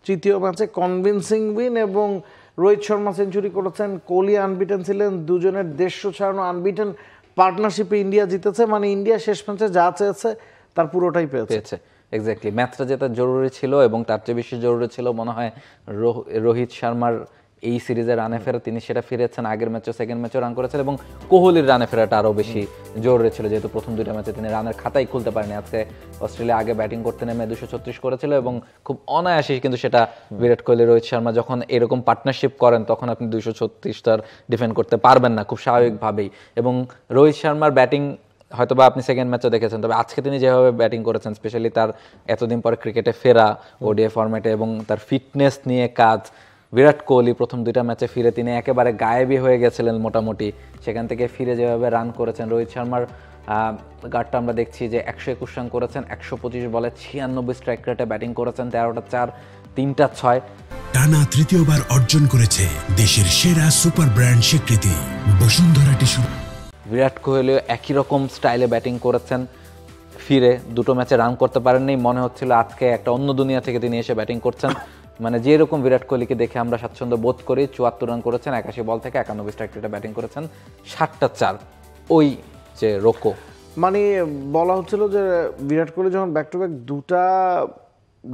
তৃতীয় ম্যাচে convincing win, এবং রোহিত শর্মা সেঞ্চুরি করেছেন, কোহলি আনবিটেন ছিলেন, দুজনের দেড়শো ছাড়ানো আনবিটেন পার্টনারশিপে ইন্ডিয়া জিতেছে। মানে ইন্ডিয়া শেষ ম্যাচে যা চেয়েছে তার পুরোটাই পেয়েছে। এক্স্যাক্টলি, ম্যাচটা যেটা জরুরি ছিল এবং তার চেয়ে বেশি জরুরি ছিল মনে হয় রোহিত শর্মার এই সিরিজে রানে ফেরা, তিনি সেটা ফিরেছেন। আগের ম্যাচে সেকেন্ড ম্যাচে রান করেছেন, এবং কোহলির রানে ফেরাটা আরও বেশি জরুরি ছিল, যেহেতু প্রথম দুইটা ম্যাচে তিনি রানের খাতাই খুলতে পারেনি। আজকে অস্ট্রেলিয়া আগে ব্যাটিং করতে নেমে 236 করেছিল, এবং খুব অনায়াসে কিন্তু সেটা বিরাট কোহলি রোহিত শর্মা যখন এরকম পার্টনারশিপ করেন তখন আপনি 236টার ডিফেন্ড করতে পারবেন না খুব স্বাভাবিকভাবেই। এবং রোহিত শর্মার ব্যাটিং হয়তোবা আপনি সেকেন্ড ম্যাচও দেখেছেন, তবে আজকে তিনি যেভাবে ব্যাটিং করেছেন, স্পেশালি তার এতদিন পরে ক্রিকেটে ফেরা ওডিআই ফরম্যাটে এবং তার ফিটনেস নিয়ে কাজ, বিরাট কোহলি প্রথম দুইটা ম্যাচে ফিরে তিনি একেবারে গায়েবী হয়ে গেছিলেন মোটামুটি, সেখান থেকে ফিরে যেভাবে রান করেছেন। রোহিত শর্মার গার্ডটা আমরা দেখছি যে 121 রান করেছেন, 125 বলে 96 স্ট্রাইক রেটে ব্যাটিং করেছেন, 13টা 4 3টা 6, টানা তৃতীয়বার অর্জন করেছে দেশের সেরা সুপার ব্র্যান্ড স্বীকৃতি বসুন্ধরা টিস্যু। বিরাট কোহলিও একই রকম স্টাইলে ব্যাটিং করেছেন, ফিরে দুটো ম্যাচে রান করতে পারেননি, মনে হচ্ছিল আজকে একটা অন্য দুনিয়া থেকে তিনি এসে ব্যাটিং করছেন। মানে যেরকম বিরাট কোহলিকে দেখে আমরা স্বাচ্ছন্দ্য বোধ করি, 74 রান করেছেন, 81 বল থেকে 91 স্ট্রাইক রেটে ব্যাটিং করেছেন, 7টা 4, ওই যে রোকো। মানে বলা হচ্ছিল যে বিরাট কোহলি যখন ব্যাক টু ব্যাক দুটা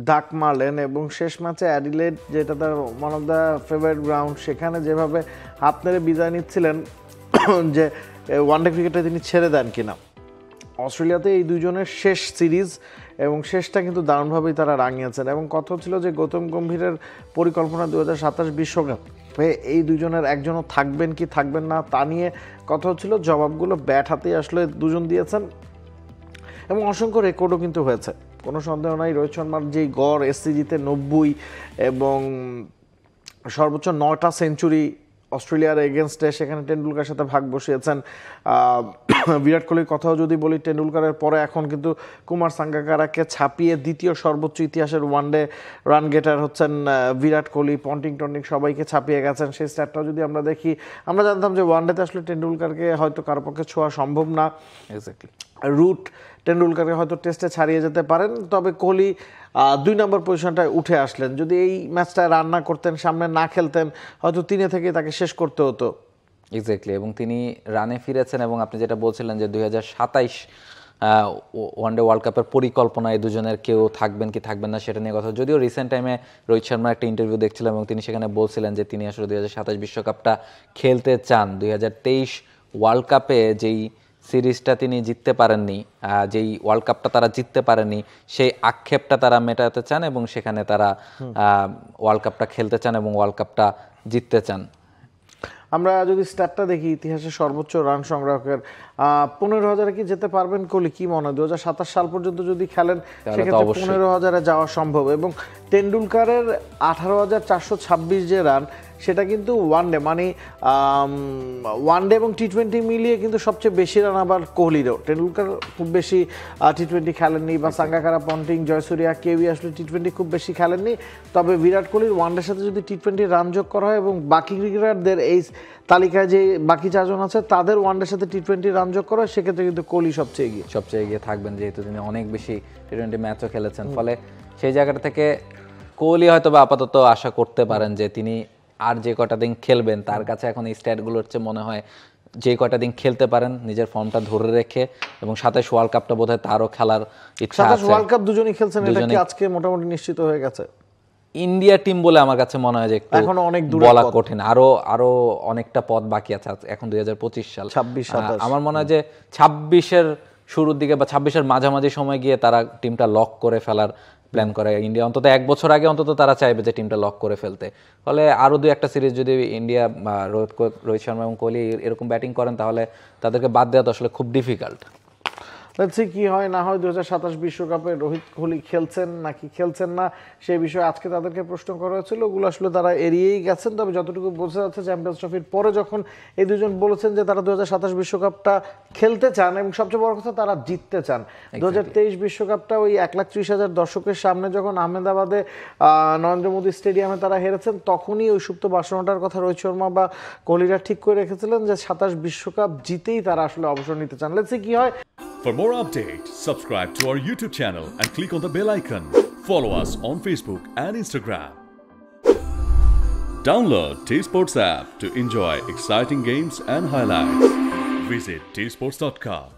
ডাক মারলেন এবং শেষ ম্যাচে অ্যাডিলেড, যেটা তার one of the favourite ground, সেখানে যেভাবে হাত নেড়ে বিদায় নিচ্ছিলেন যে ওয়ানডে ক্রিকেটে তিনি ছেড়ে দেন কিনা। অস্ট্রেলিয়াতে এই দুজনের শেষ সিরিজ এবং শেষটা কিন্তু দারুণভাবেই তারা রাঙিয়েছেন, এবং কথা হচ্ছিল যে গৌতম গম্ভীরের পরিকল্পনা 2027 বিশ্বকাপে এই দুজনের একজনও থাকবেন কি থাকবেন না তা নিয়ে কথা হচ্ছিল। জবাবগুলো ব্যাট হাতেই আসলে দুজন দিয়েছেন, এবং অসংখ্য রেকর্ডও কিন্তু হয়েছে, কোনো সন্দেহ নাই। রোহিত শর্মার যেই গড় এসসিজিতে 90 এবং সর্বোচ্চ 9টা সেঞ্চুরি অস্ট্রেলিয়ার এগেনস্টে, সেখানে টেন্ডুলকারের সাথে ভাগ বসিয়েছেন। বিরাট কোহলির কথাও যদি বলি, টেন্ডুলকারের পরে এখন কিন্তু কুমার সাঙ্গাকারাকে ছাপিয়ে দ্বিতীয় সর্বোচ্চ ইতিহাসের ওয়ানডে রান গেটার হচ্ছেন বিরাট কোহলি। পন্টিং সবাইকে ছাপিয়ে গেছেন। সেই স্ট্যাটটাও যদি আমরা দেখি, আমরা জানতাম যে ওয়ানডেতে আসলে টেন্ডুলকারকে হয়তো কারো পক্ষে ছোঁয়া সম্ভব না। এক্স্যাক্টলি, রুট টেন্ডুলকারকে হয়তো টেস্টে ছাড়িয়ে যেতে পারেন, তবে কোহলি 2 নম্বর পজিশনটায় উঠে আসলেন। যদি এই ম্যাচটায় রান না করতেন, সামনে না খেলতেন, হয়তো 3 থেকে তাকে শেষ করতে হতো। এক্স্যাক্টলি, এবং তিনি রানে ফিরেছেন, এবং আপনি যেটা বলছিলেন যে 2027 ওয়ানডে ওয়ার্ল্ড কাপের পরিকল্পনা এই দুজনের কেউ থাকবেন কি থাকবেন না সেটা নিয়ে কথা। যদিও রিসেন্ট টাইমে রোহিত শর্মার একটা ইন্টারভিউ দেখছিলাম এবং তিনি সেখানে বলছিলেন যে তিনি আসলে 2027 বিশ্বকাপটা খেলতে চান। 2023 ওয়ার্ল্ড কাপে যেই সিরিজটা তিনি জিততে পারেননি, যেই ওয়ার্ল্ড কাপটা তারা জিততে পারেনি, সেই আক্ষেপটা তারা মেটাতে চান এবং সেখানে তারা ওয়ার্ল্ড কাপটা খেলতে চান এবং ওয়ার্ল্ড কাপটা জিততে চান। আমরা যদি স্ট্যাটটা দেখি, ইতিহাসে সর্বোচ্চ রান সংগ্রাহকের 15,000 কি যেতে পারবেন কোহলি? কি মনে হয় 2027 সাল পর্যন্ত যদি খেলেন সেক্ষেত্রে 15,000-এ যাওয়া সম্ভব। এবং টেন্ডুলকারের 18,426 যে রান, সেটা কিন্তু ওয়ানডে, মানে ওয়ানডে এবং টি-20 মিলিয়ে কিন্তু সবচেয়ে বেশি রান আবার কোহলিরও। টেন্ডুলকার খুব বেশি টি-20 খেলেননি, বা সাঙ্গাকারা, পন্টিং, জয়সূর্যা কেউই আসলে টি-20 খুব বেশি খেলেননি। তবে বিরাট কোহলির ওয়ানডের সাথে যদি টি-20 রান যোগ করা হয় এবং বাকি ক্রিকেটারদের এই তালিকায় যে বাকি 4 জন আছে তাদের ওয়ানডের সাথে টি-20 রান যোগ করা হয়, সেক্ষেত্রে কিন্তু কোহলি সবচেয়ে এগিয়ে থাকবেন, যেহেতু তিনি অনেক বেশি টি-20 ম্যাচও খেলেছেন। ফলে সেই জায়গাটা থেকে কোহলি হয়তো বা আপাতত আশা করতে পারেন যে তিনি আর যে কটা দিন খেলবেন, তার কাছে এখন এই স্ট্যাটগুলোর চেয়ে মনে হয় যে কটা দিন খেলতে পারেন নিজের ফর্মটা ধরে রেখে, এবং 27 ওয়ার্ল্ড কাপটা বোধহয় তারও খেলার ইচ্ছা আছে। 27 ওয়ার্ল্ড কাপ দুজনই খেলছেন, এটা কি আজকে মোটামুটি নিশ্চিত হয়ে গেছে? ইন্ডিয়া টিম বলে আমার কাছে মনে হয় যে একটু এখনো অনেক দূর, বলা কঠিন, আরো অনেকটা পথ বাকি আছে। এখন 2025 সাল, 26-27, আমার মনে হয় যে 26-এর শুরুর দিকে বা 26-এর মাঝামাঝি সময় গিয়ে তারা টিমটা লক করে ফেলার প্ল্যান করে ইন্ডিয়া। অন্তত 1 বছর আগে অন্তত তারা চাইবে যে টিমটা লক করে ফেলতে। ফলে আরো 2-1টা সিরিজ যদি ইন্ডিয়া, রোহিত শর্মা এবং কোহলি এরকম ব্যাটিং করেন, তাহলে তাদেরকে বাদ দেওয়া তো আসলে খুব ডিফিকাল্ট। লেটস সি কি হয় না হয়। 2027 বিশ্বকাপে রোহিত কোহলি খেলছেন নাকি খেলছেন না, সেই বিষয়ে আজকে তাদেরকে প্রশ্ন করা হয়েছিল, ওগুলো আসলে তারা এড়িয়েই গেছেন। তবে যতটুকু বোঝা যাচ্ছে, চ্যাম্পিয়ন্স ট্রফির পরে যখন এই দুজন বলেছেন যে তারা 2027 বিশ্বকাপটা খেলতে চান এবং সবচেয়ে বড় কথা তারা জিততে চান। 2023 বিশ্বকাপটা ওই 1,30,000 দর্শকের সামনে যখন আহমেদাবাদে নরেন্দ্র মোদী স্টেডিয়ামে তারা হেরেছেন, তখনই ওই সুপ্ত বাসনাটার কথা রোহিত শর্মা বা কোহলিরা ঠিক করে রেখেছিলেন যে 27 বিশ্বকাপ জিতেই তারা আসলে অবসর নিতে চান। লেটস সি কি হয়। For more updates, subscribe to our YouTube channel and click on the bell icon. Follow us on Facebook and Instagram. Download T Sports app to enjoy exciting games and highlights. Visit tsports.com.